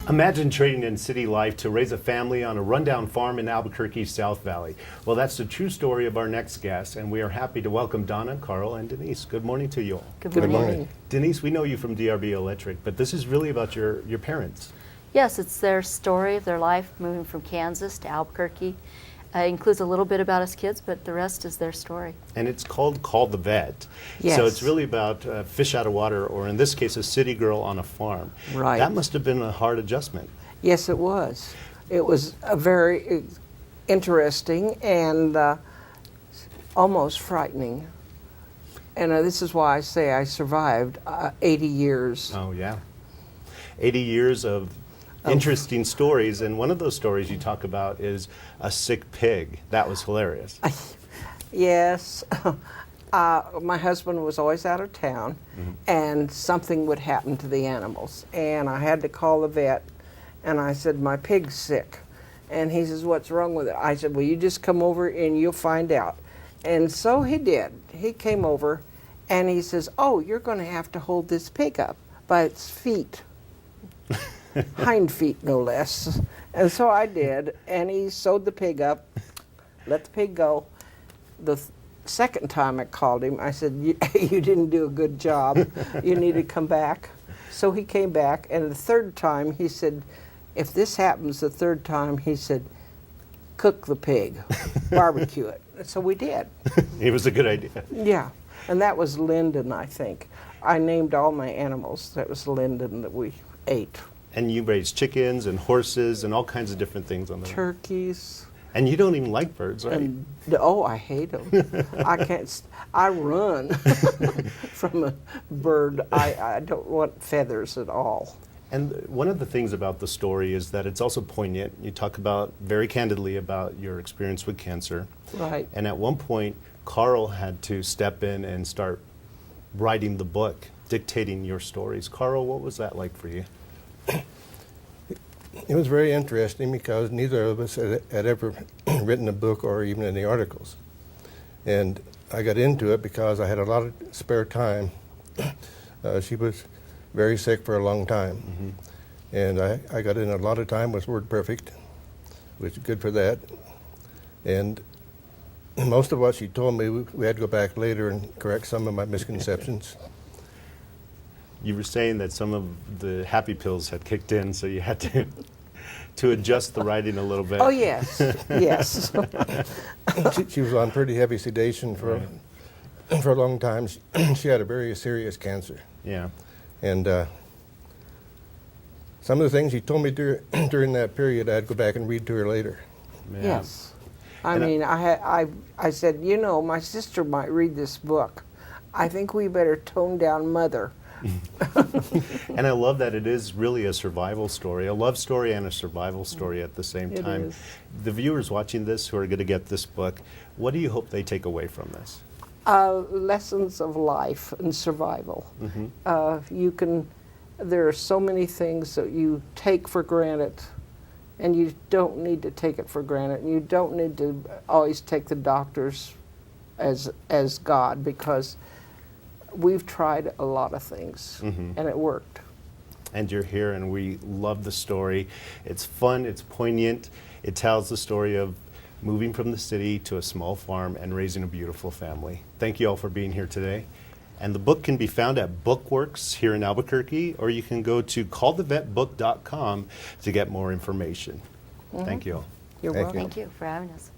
Imagine trading in city life to raise a family on a rundown farm in Albuquerque's South Valley. Well, that's the true story of our next guest, and we are happy to welcome Donna, Carl, and Denise. Good morning to you all. Good morning. Denise, we know you from DRB Electric, but this is really about your parents. Yes, it's their story of their life moving from Kansas to Albuquerque. It includes a little bit about us kids, but the rest is their story. And it's called Call the Vet. Yes. So it's really about fish out of water, or in this case, a city girl on a farm. Right. That must have been a hard adjustment. Yes, it was. It was a very interesting and almost frightening. And this is why I say I survived 80 years. Oh, yeah. 80 years of interesting stories, and one of those stories you talk about is a sick pig. That was hilarious. Yes. My husband was always out of town, and something would happen to the animals. And I had to call the vet, and I said, my pig's sick. And he says, what's wrong with it? I said, well, you just come over and you'll find out. And so he did. He came over, and he says, oh, you're going to have to hold this pig up by its feet. Hind feet, no less. And so I did, and he sewed the pig up, let the pig go. The second time I called him, I said, you didn't do a good job. You need to come back. So he came back, and the third time he said, if this happens the third time, he said, cook the pig, barbecue it. So we did. It was a good idea. Yeah, and that was Linden, I think. I named all my animals. That was Linden that we ate. And you raise chickens and horses and all kinds of different things on the Turkeys. And you don't even like birds, right? And, oh, I hate them. I can't. I run from a bird. I don't want feathers at all. And one of the things about the story is that it's also poignant. You talk about very candidly about your experience with cancer. Right. And at one point, Carl had to step in and start writing the book, dictating your stories. Carl, what was that like for you? It was very interesting because neither of us had ever written a book or even any articles. And I got into it because I had a lot of spare time. She was very sick for a long time. And I got in a lot of time with WordPerfect, which is good for that. And most of what she told me, we had to go back later and correct some of my misconceptions. You were saying that some of the happy pills had kicked in, so you had to adjust the writing a little bit. Oh, yes, yes. She was on pretty heavy sedation for a long time. She had a very serious cancer. Yeah. And some of the things she told me during that period, I'd go back and read to her later. Yeah. Yes. I said, you know, my sister might read this book. I think we better tone down Mother. And I love that it is really a survival story, a love story and a survival story at the same time. It is. The viewers watching this who are going to get this book, what do you hope they take away from this? Lessons of life and survival. There are so many things that you take for granted, and you don't need to take it for granted. You don't need to always take the doctors as God, because we've tried a lot of things, and it worked. And you're here, and we love the story. It's fun, it's poignant. It tells the story of moving from the city to a small farm and raising a beautiful family. Thank you all for being here today. And the book can be found at Bookworks here in Albuquerque, or you can go to callthevetbook.com to get more information. Thank you all. You're welcome. Thank you for having us.